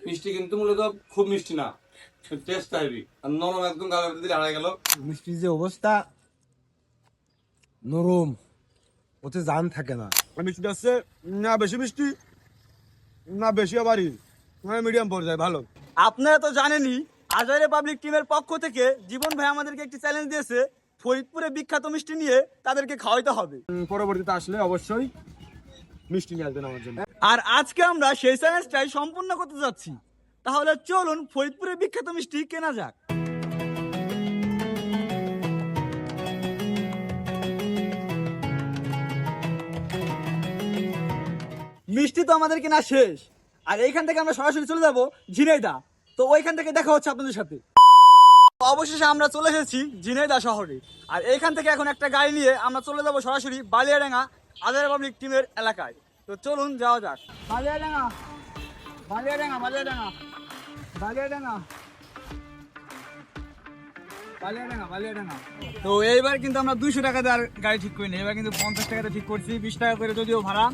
মিষ্টি কিন্তু মূলত খুব মিষ্টি না, টেস্ট হেভি আর নরম, একদম গালের ভিতরে হারাই গেল। মিষ্টির যে অবস্থা, নরম, ওতে জান থাকে না। মিষ্টিটা হচ্ছে না বেশি মিষ্টি না বেশি আবারই, মিডিয়াম পর্যায়ে ভালো। আপনারা তো জানেনই, আজহার পাবলিক টিমের পক্ষ থেকে জীবন ভাই আমাদেরকে একটি চ্যালেঞ্জ দিয়েছে, ফরিদপুরে বিখ্যাত মিষ্টি নিয়ে তাদেরকে খাওয়াইতে হবে। পরবর্তীতে আসলে অবশ্যই মিষ্টি নিয়ে আসবেন আমার জন্য। আর আজকে আমরা সেই চ্যালেঞ্জটাই সম্পূর্ণ করতে যাচ্ছি। তাহলে চলুন ফরিদপুরে বিখ্যাত মিষ্টি কেনা যাক। মিষ্টি তো আমাদের কেনা শেষ, আর এইখান থেকে আমরা সরাসরি চলে যাবো ঝিনাইদহ। তো ওইখান থেকে দেখা হচ্ছে আপনাদের সাথে। অবশেষে আমরা চলে এসেছি ঝিনাইদহ শহরে, আর এইখান থেকে এখন একটা গাড়ি নিয়ে আমরা চলে যাবো সরাসরি বালিয়াডাঙ্গা আজহার পাবলিক টিমের এলাকায়। তো চলুন যাওয়া যাক। বালিয়াডাঙ্গা, বালিয়াডাঙ্গা, বালিয়াডাঙ্গা, বালিয়াডাঙ্গা, বালিয়াডাঙ্গা, বালিয়াডাঙ্গা। তো এইবার কিন্তু আমরা 200 টাকা দিয়ে আর গাড়ি ঠিক করিনি, এবার কিন্তু 50 টাকাতে ঠিক করছি। 20 টাকা করে যদিও ভাড়া,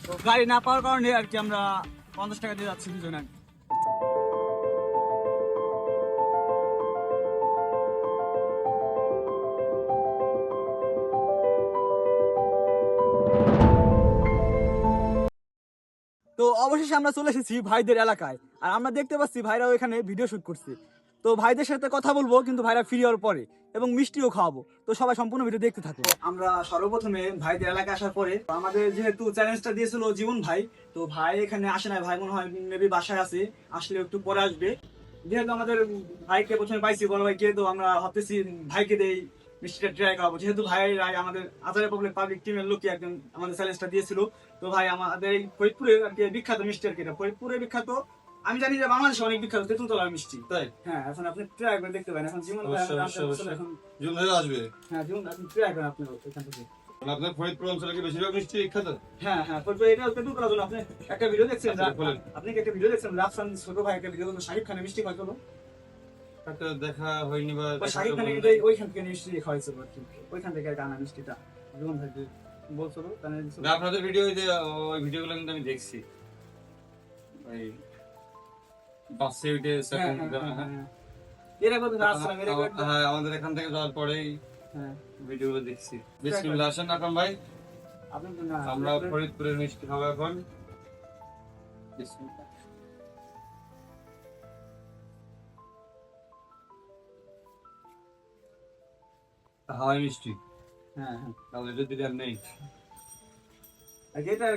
তো গাড়ি না পাওয়ার কারণে আর কি আমরা 50 টাকা দিয়ে যাচ্ছি দুজনে। তো অবশেষে আমরা চলে এসেছি ভাইদের এলাকায়, আর আমরা দেখতে পাচ্ছি ভাইরা ওইখানে ভিডিও শুট করছে। তো ভাইদের সাথে কথা বলবো কিন্তু ভাইরা ফ্রি হওয়ার পরে, এবং মিষ্টিও খাওয়াবো। তো সবাই সম্পূর্ণ ভিডিও দেখতে থাকো। আমরা সর্বপ্রথমে ভাইদের এলাকায় আসার পরে আমাদের যেহেতু চ্যালেঞ্জটা দিয়েছিল জীবন ভাই, তো ভাই এখানে আসে না, ভাই মনে হয় মেবি বাসায় আছে, আসলে একটু পরে আসবে। যেহেতু আমাদের ভাইকে প্রথমে পাইছি, বড় ভাইকে, তো আমরা ভাবতেছি ভাইকে দেই মিষ্টিটা ট্রাই করাবো। যেহেতু ভাই আমাদের আজহার পাবলিক টিমের লোকই একজন আমাদের চ্যালেঞ্জটা দিয়েছিল। তো ভাই আমাদের এই ফরিদপুরে আর কি বিখ্যাত মিষ্টি আর কি, এটা ফরিদপুরে বিখ্যাত। আমি জানি যে বাংলাদেশে অনেক বিখ্যাত তেঁতুলতলার মিষ্টি, তাই? হ্যাঁ, এখন আপনি ট্রাই করে দেখতে পারেন। এখন জীবন ভাই এখন জুন ধরে আসবে। হ্যাঁ, জীবন আপনি ট্রাই করেন আপনার এখান থেকে। আপনার ফরিদপুর অঞ্চলে কি বেশিরভাগ মিষ্টি বিখ্যাত? হ্যাঁ হ্যাঁ, ফরিদপুরে এটা তেঁতুলতলার জন্য আপনি একটা ভিডিও দেখছেন, বলেন। আপনি কি একটা ভিডিও দেখছেন রাফসান ছোট ভাই একটা ভিডিও, শাহিদ খানের মিষ্টি খাওয়াইতো। একটা দেখা হয়নি বা শাহিদ খানের ওইখান থেকে মিষ্টি খাওয়াইছিল আর কি, ওইখান থেকে আনা মিষ্টিটা জীবন ভাই বলছিল। না, আপনাদের ভিডিও, ওই ভিডিওগুলো কিন্তু আমি দেখছি। ওই বাসে উঠে হ্যাঁ, আমাদের এখান থেকে যাওয়ার পরেই ভিডিওগুলো দেখছি। বিসমিল্লাহ, আসেন আকরাম ভাই, আমরা ফরিদপুরের মিষ্টি খাবো এখন। বিসমিল্লাহ। হাওয়াই মিষ্টি, হ্যাঁ হ্যাঁ, তাহলে এটা দিলে আর নেই। এটা আর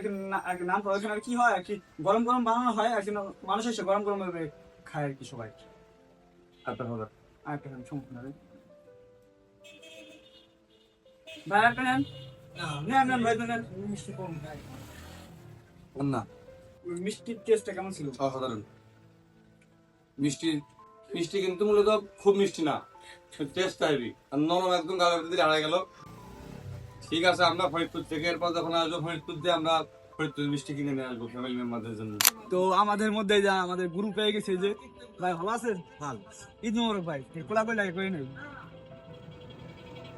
কি নাম প্রয়োজন আর কি হয় আর কি, গরম গরম বানানো হয় আর কি, মানুষ এসে গরম গরম ভাবে খায় আর কি সবাই। আচ্ছা ভালো। আর একটা সমস্যা নেই ভাই, একটা নেন। নেন নেন ভাই, নেন। মিষ্টি কম খায় না, মিষ্টির টেস্টটা কেমন ছিল? অসাধারণ মিষ্টি। মিষ্টি কিন্তু মূলত খুব মিষ্টি না, টেস্ট হেভি আর নরম, একদম গালের ভিতরে হারাই গেল। ঠিক আছে, আমরা ফরিদপুর থেকে এরপর যখন আসবো ফরিদপুর দিয়ে আমরা ফরিদপুর মিষ্টি কিনে নিয়ে আসবো ফ্যামিলি মেম্বারদের জন্য। তো আমাদের মধ্যে যা আমাদের গ্রুপ পেয়ে গেছে যে ভাই, ভালো আছেন? ভালো। ঈদ মোবারক ভাই, কোলাকুলি লাগে করে নেই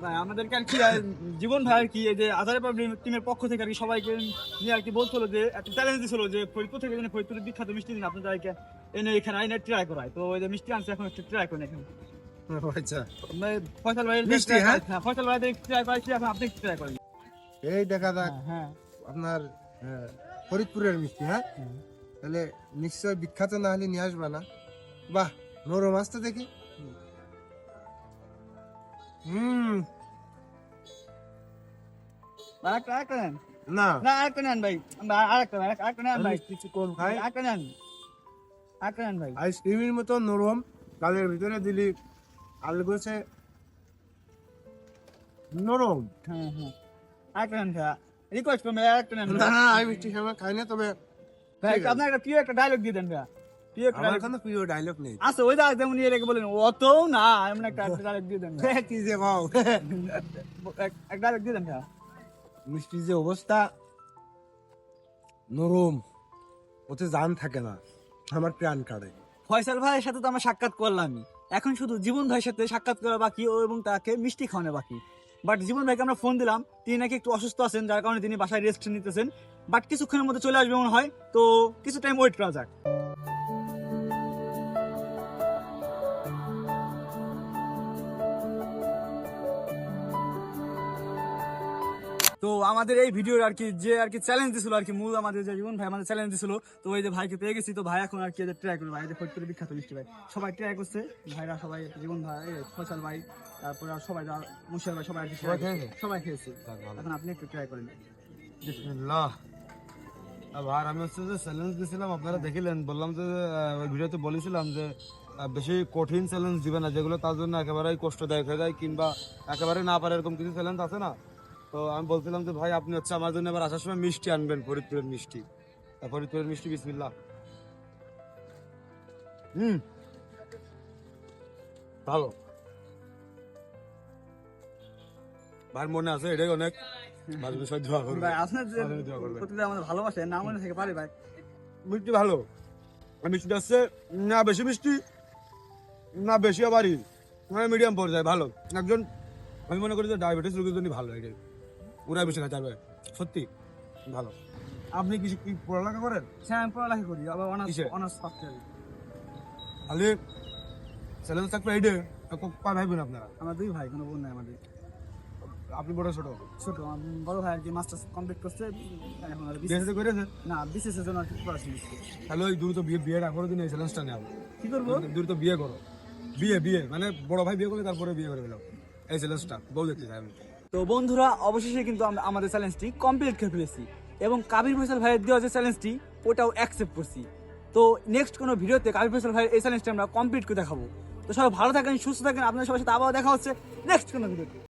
ভাই। আমাদেরকে আর কি জীবন ভাই আর কি এই যে আজহার পাবলিক টিমের পক্ষ থেকে আর কি সবাইকে নিয়ে আর কি বলছিল যে একটা চ্যালেঞ্জ দিছিল যে ফরিদপুর থেকে যেন ফরিদপুরের বিখ্যাত মিষ্টি দিন আপনাদেরকে এনে এখানে আইনে ট্রাই করায়। তো ওই যে মিষ্টি আনছে, এখন একটু ট্রাই করেন এখানে। আচ্ছা, ফয়সাল ভাই মিষ্টি, হ্যাঁ ফয়সাল ভাই ট্রাই করাইছি, এখন আপনি ট্রাই করেন। এই দেখা যাক হ্যাঁ আপনার ফরিদপুরের মিষ্টি। হ্যাঁ, তাহলে নিশ্চয় বিখ্যাত না হলে নিয়ে আসবা না। বাহ, নরম আসতে দেখি। আরেকটা নেন না না, আরেকটা নেন ভাই, আরেকটা নেন ভাই, কিছু কম খাই। আরেকটা নেন, আরেকটা নেন ভাই। আইসক্রিমের মতো নরম, গালের ভিতরে দিলি আলগোছে নরম। হ্যাঁ হ্যাঁ, আরেকটা নেন ভাই, রিকোয়েস্ট করবেন আরেকটা নেন। না না, আমি মিষ্টি খাবার খাই না, তবে ভাই আপনার একটা প্রিয় একটা ডায়লগ দিয়ে দেন ভাই, প্রিয় একটা আমার dialogue। কোনো প্রিয় ডায়লগ নেই। আচ্ছা, ওই দাগ যেমন রেখে বলেন অত না, এমন একটা ডায়লগ দিয়ে দেন ভাই। কি যে ভাও, এক ডায়লগ দিয়ে দেন ভাই। মিষ্টির যে অবস্থা, নরম, ওতে জান থাকে না, আমার প্রাণ কাড়ে। ফয়সাল ভাইয়ের সাথে তো আমরা সাক্ষাৎ করলামই, এখন শুধু জীবন ভাইয়ের সাথে সাক্ষাৎ করা বাকি, ও এবং তাকে মিষ্টি খাওয়ানো বাকি। বাট জীবন ভাইকে আমরা ফোন দিলাম, তিনি নাকি একটু অসুস্থ আছেন, যার কারণে তিনি বাসায় রেস্ট নিতেছেন। বাট কিছুক্ষণের মধ্যে চলে আসবে মনে হয়, তো কিছু টাইম ওয়েট করা যাক। তো আমাদের এই ভিডিওর আর কি যে আর কি চ্যালেঞ্জ দিছিল আর কি মূল আমাদের যে জীবন ভাই আমাদের চ্যালেঞ্জ দিছিল, তো ওই যে ভাইকে পেয়ে গেছি। তো ভাই এখন আর কি ট্রাই করবে, ভাই যে ফরিদপুরের বিখ্যাত মিষ্টি ভাই সবাই ট্রাই করছে, ভাইরা সবাই জীবন ভাই ফসল ভাই তারপরে আর সবাই মুশার ভাই সবাই আর কি সবাই খেয়েছে? সবাই খেয়েছে। যাক ভালো। এখন আপনি একটু ট্রাই করেন। বিসমিল্লাহ। আর আমি হচ্ছে যে চ্যালেঞ্জ দিয়েছিলাম, আপনারা দেখিলেন, বললাম যে ওই ভিডিওতে বলেছিলাম যে বেশি কঠিন চ্যালেঞ্জ দিবে না, যেগুলো তার জন্য একেবারেই কষ্টদায়ক হয়ে যায় কিংবা একেবারে না পারে এরকম কিছু চ্যালেঞ্জ আছে না। তো আমি বলছিলাম যে ভাই আপনি হচ্ছে আমার জন্য এবার আসার সময় মিষ্টি আনবেন, ফরিদপুরের মিষ্টি। ফরিদপুরের মিষ্টি বিসমিল্লাহ। ভালো, ভাই মনে আছে, এটাই অনেক ভালো বিষয়। দোয়া করবেন ভাই আপনার যে ভালো দোয়া করবেন। প্রতিটা আমাদের ভালোবাসে না মনে থেকে পারে ভাই। মিষ্টি ভালো, আর মিষ্টিটা হচ্ছে না বেশি মিষ্টি না বেশি আবারই, মানে মিডিয়াম পর্যায়ে ভালো। একজন আমি মনে করি যে ডায়াবেটিস রোগীর জন্য ভালো, এটাই ওরা বেশি খাতে হবে, সত্যি ভালো। আপনি কি পড়ালেখা করেন? হ্যাঁ আমি পড়ালেখা করি, আবার কিসে? Honours software. খালি চ্যালেঞ্জ থাকবে এইটে, কয় ভাই বোন আপনারা? আমার দুই ভাই, কোনো বোন নাই আমাদের। আপনি বড় ছোট? ছোট আমার বড় ভাই আর কি মাস্টার্স কমপ্লিট করছে, এখন আর বিয়ে শাদী করেছেন? না বিসিএস এর জন্য আর কি পড়াশোনা করছে। তাহলে ওই দ্রুত বিয়ের আগের দিন এই চ্যালেঞ্জটা নেওয়া, কি করবো? দ্রুত বিয়ে করো। বিয়ে মানে বড় ভাই বিয়ে করলে তারপরে বিয়ে করে ফেলো, এই চ্যালেঞ্জটা বউ দেখতে চাই আমি। তো বন্ধুরা অবশেষে কিন্তু আমরা আমাদের চ্যালেঞ্জটি কমপ্লিট করে ফেলেছি এবং কাবির ফয়সাল ভাইয়ের দেওয়া যে চ্যালেঞ্জটি ওটাও অ্যাকসেপ্ট করছি। তো নেক্সট কোনো ভিডিওতে কাবির ফয়সাল ভাইয়ের এই চ্যালেঞ্জটি আমরা কমপ্লিট করে দেখাবো। তো সবাই ভালো থাকেন, সুস্থ থাকেন, আপনাদের সবার সাথে আবার দেখা হচ্ছে নেক্সট কোনো ভিডিওতে।